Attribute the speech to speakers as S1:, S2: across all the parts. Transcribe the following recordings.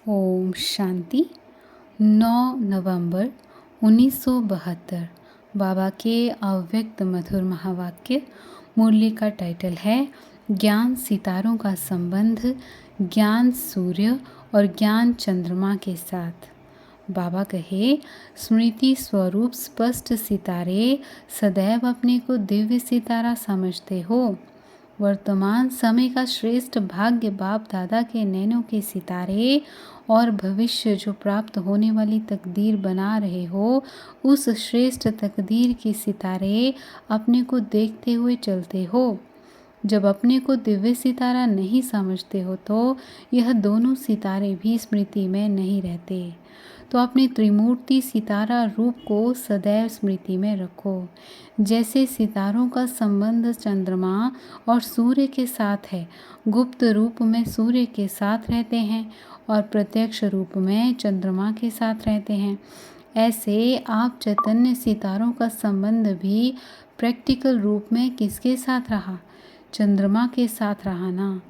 S1: ओम शांति। 9 नवंबर 1972 बाबा के अव्यक्त मधुर महावाक्य। मुरली का टाइटल है ज्ञान सितारों का संबंध ज्ञान सूर्य और ज्ञान चंद्रमा के साथ। बाबा कहे, स्मृति स्वरूप स्पष्ट सितारे सदैव अपने को दिव्य सितारा समझते हो। वर्तमान समय का श्रेष्ठ भाग्य बाप दादा के नैनों के सितारे और भविष्य जो प्राप्त होने वाली तकदीर बना रहे हो, उस श्रेष्ठ तकदीर के सितारे अपने को देखते हुए चलते हो। जब अपने को दिव्य सितारा नहीं समझते हो तो यह दोनों सितारे भी स्मृति में नहीं रहते। तो अपने त्रिमूर्ति सितारा रूप को सदैव स्मृति में रखो। जैसे सितारों का संबंध चंद्रमा और सूर्य के साथ है, गुप्त रूप में सूर्य के साथ रहते हैं और प्रत्यक्ष रूप में चंद्रमा के साथ रहते हैं, ऐसे आप चैतन्य सितारों का संबंध भी प्रैक्टिकल रूप में किसके साथ रहा? चंद्रमा के साथ रहा ना।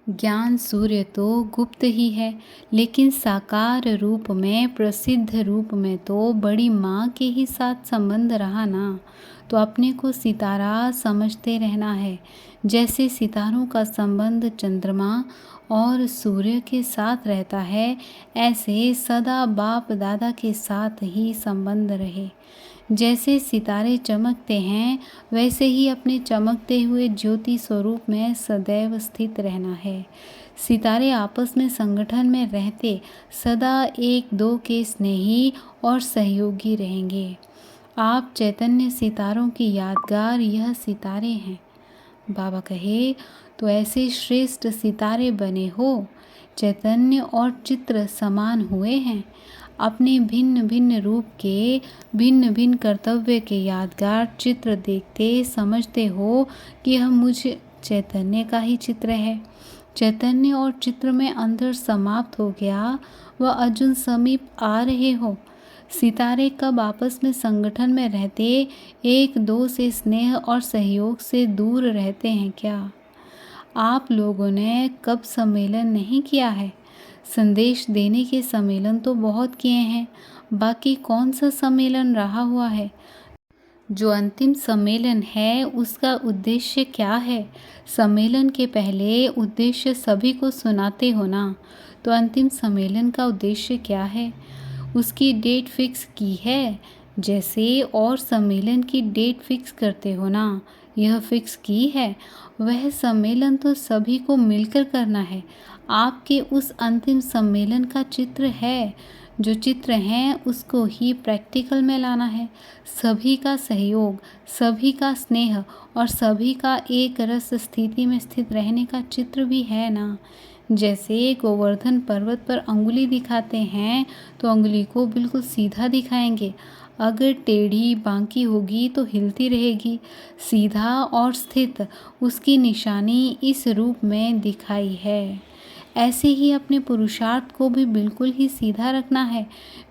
S1: ज्ञान सूर्य तो गुप्त ही है, लेकिन साकार रूप में प्रसिद्ध रूप में तो बड़ी माँ के ही साथ संबंध रहा ना। तो अपने को सितारा समझते रहना है। जैसे सितारों का संबंध चंद्रमा और सूर्य के साथ रहता है, ऐसे सदा बाप दादा के साथ ही संबंध रहे। जैसे सितारे चमकते हैं, वैसे ही अपने चमकते हुए ज्योति स्वरूप में सदैव स्थित रहना है। सितारे आपस में संगठन में रहते सदा एक दो के स्नेही और सहयोगी रहेंगे। आप चैतन्य सितारों की यादगार यह सितारे हैं। बाबा कहे, तो ऐसे श्रेष्ठ सितारे बने हो। चैतन्य और चित्र समान हुए हैं। अपने भिन्न भिन्न रूप के भिन्न भिन्न कर्तव्य के यादगार चित्र देखते समझते हो कि यह मुझ चैतन्य का ही चित्र है। चैतन्य और चित्र में अंतर समाप्त हो गया, वह अर्जुन समीप आ रहे हो। सितारे कब आपस में संगठन में रहते एक दो से स्नेह और सहयोग से दूर रहते हैं क्या? आप लोगों ने कब सम्मेलन नहीं किया है? संदेश देने के सम्मेलन तो बहुत किए हैं, बाकी कौन सा सम्मेलन रहा हुआ है? जो अंतिम सम्मेलन है उसका उद्देश्य क्या है? सम्मेलन के पहले उद्देश्य सभी को सुनाते हो ना, तो अंतिम सम्मेलन का उद्देश्य क्या है? उसकी डेट फिक्स की है, जैसे और सम्मेलन की डेट फिक्स करते हो ना, यह फिक्स की है। वह सम्मेलन तो सभी को मिलकर करना है। आपके उस अंतिम सम्मेलन का चित्र है, जो चित्र हैं उसको ही प्रैक्टिकल में लाना है। सभी का सहयोग, सभी का स्नेह और सभी का एक रस स्थिति में स्थित रहने का चित्र भी है ना। जैसे गोवर्धन पर्वत पर अंगुली दिखाते हैं तो अंगुली को बिल्कुल सीधा दिखाएंगे, अगर टेढ़ी बांकी होगी तो हिलती रहेगी। सीधा और स्थित उसकी निशानी इस रूप में दिखाई है। ऐसे ही अपने पुरुषार्थ को भी बिल्कुल ही सीधा रखना है।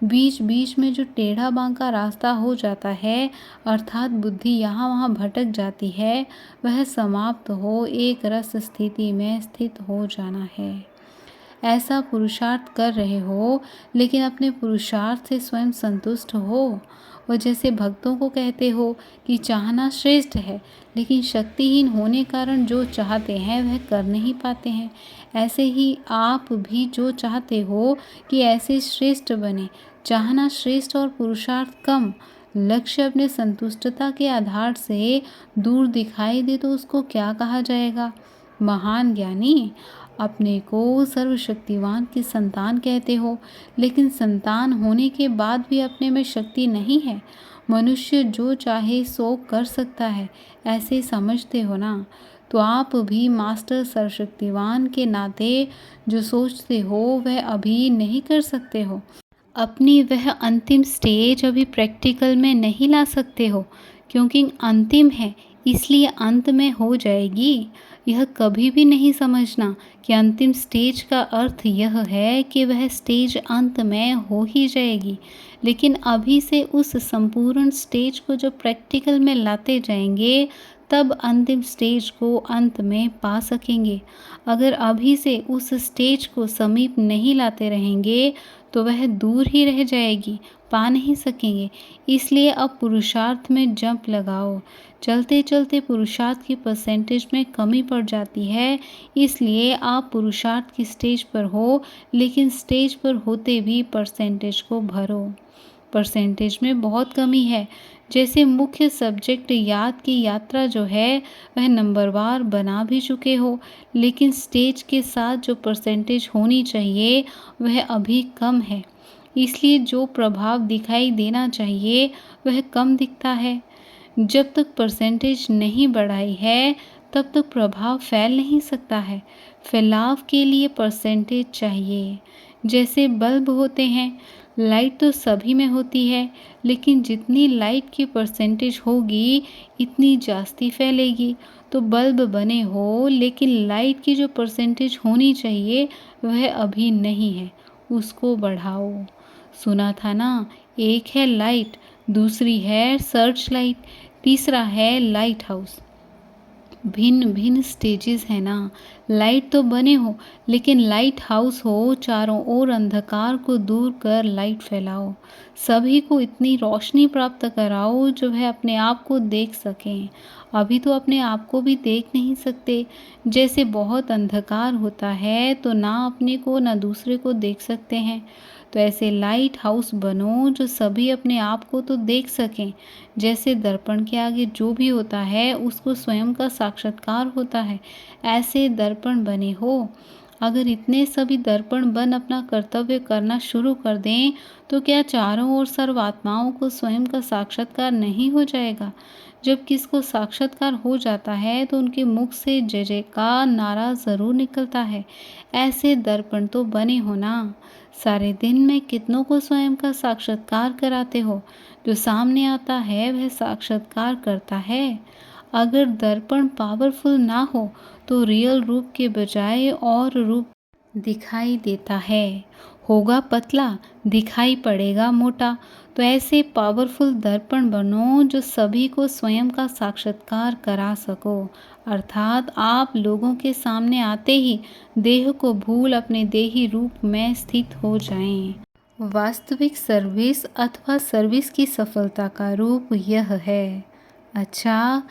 S1: बीच बीच में जो टेढ़ा बांका रास्ता हो जाता है, अर्थात बुद्धि यहाँ वहाँ भटक जाती है, वह समाप्त हो एक रस स्थिति में स्थित हो जाना है। ऐसा पुरुषार्थ कर रहे हो, लेकिन अपने पुरुषार्थ से स्वयं संतुष्ट हो। और जैसे भक्तों को कहते हो कि चाहना श्रेष्ठ है, लेकिन शक्तिहीन होने कारण जो चाहते हैं वह कर नहीं पाते हैं, ऐसे ही आप भी जो चाहते हो कि ऐसे श्रेष्ठ बने, चाहना श्रेष्ठ और पुरुषार्थ कम, लक्ष्य अपने संतुष्टता के आधार से दूर दिखाई दे तो उसको क्या कहा जाएगा? महान ज्ञानी। अपने को सर्वशक्तिवान की संतान कहते हो, लेकिन संतान होने के बाद भी अपने में शक्ति नहीं है। मनुष्य जो चाहे सो कर सकता है, ऐसे समझते हो ना। तो आप भी मास्टर सर्वशक्तिवान के नाते जो सोचते हो वह अभी नहीं कर सकते हो। अपनी वह अंतिम स्टेज अभी प्रैक्टिकल में नहीं ला सकते हो, क्योंकि अंतिम है इसलिए अंत में हो जाएगी। यह कभी भी नहीं समझना कि अंतिम स्टेज का अर्थ यह है कि वह स्टेज अंत में हो ही जाएगी, लेकिन अभी से उस संपूर्ण स्टेज को जब प्रैक्टिकल में लाते जाएंगे तब अंतिम स्टेज को अंत में पा सकेंगे। अगर अभी से उस स्टेज को समीप नहीं लाते रहेंगे तो वह दूर ही रह जाएगी, पा नहीं सकेंगे। इसलिए अब पुरुषार्थ में जंप लगाओ। चलते चलते पुरुषार्थ की परसेंटेज में कमी पड़ जाती है, इसलिए आप पुरुषार्थ की स्टेज पर हो, लेकिन स्टेज पर होते भी परसेंटेज को भरो। परसेंटेज में बहुत कमी है। जैसे मुख्य सब्जेक्ट याद की यात्रा जो है वह नंबरवार बना भी चुके हो, लेकिन स्टेज के साथ जो परसेंटेज होनी चाहिए वह अभी कम है। इसलिए जो प्रभाव दिखाई देना चाहिए वह कम दिखता है। जब तक परसेंटेज नहीं बढ़ाई है तब तक प्रभाव फैल नहीं सकता है। फैलाव के लिए परसेंटेज चाहिए। जैसे बल्ब होते हैं, लाइट तो सभी में होती है, लेकिन जितनी लाइट की परसेंटेज होगी इतनी जास्ती फैलेगी। तो बल्ब बने हो, लेकिन लाइट की जो परसेंटेज होनी चाहिए वह अभी नहीं है, उसको बढ़ाओ। सुना था ना, एक है लाइट, दूसरी है सर्च लाइट, तीसरा है लाइट हाउस। भिन्न भिन्न स्टेजेस है ना। लाइट तो बने हो, लेकिन लाइट हाउस हो, चारों ओर अंधकार को दूर कर लाइट फैलाओ। सभी को इतनी रोशनी प्राप्त कराओ जो वह अपने आप को देख सकें। अभी तो अपने आप को भी देख नहीं सकते। जैसे बहुत अंधकार होता है तो ना अपने को ना दूसरे को देख सकते हैं। तो ऐसे लाइट हाउस बनो जो सभी अपने आप को तो देख सकें। जैसे दर्पण के आगे जो भी होता है उसको स्वयं का साक्षात्कार होता है, ऐसे दर्पण बने हो। अगर इतने सभी दर्पण बन अपना कर्तव्य करना शुरू कर दें तो क्या चारों ओर सर्व आत्माओं को स्वयं का साक्षात्कार नहीं हो जाएगा? जब किसको साक्षात्कार हो जाता है तो उनके मुख से जय जय का नारा जरूर निकलता है। ऐसे दर्पण तो बने हो ना। सारे दिन में कितनों को स्वयं का साक्षात्कार कराते हो? जो सामने आता है वह साक्षात्कार करता है। अगर दर्पण पावरफुल ना हो तो रियल रूप के बजाय और रूप दिखाई देता है। होगा पतला, दिखाई पड़ेगा मोटा। तो ऐसे पावरफुल दर्पण बनो जो सभी को स्वयं का साक्षात्कार करा सको। अर्थात आप लोगों के सामने आते ही देह को भूल अपने देही रूप में स्थित हो जाएं। वास्तविक सर्विस अथवा सर्विस की सफलता का रूप यह है। अच्छा,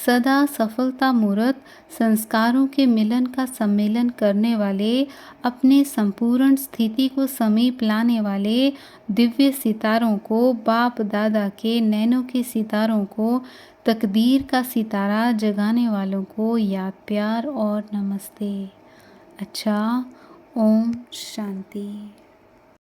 S1: सदा सफलता मूर्त संस्कारों के मिलन का सम्मेलन करने वाले, अपने संपूर्ण स्थिति को समीप लाने वाले दिव्य सितारों को, बाप दादा के नैनों के सितारों को, तकदीर का सितारा जगाने वालों को याद प्यार और नमस्ते। अच्छा, ओम शांति।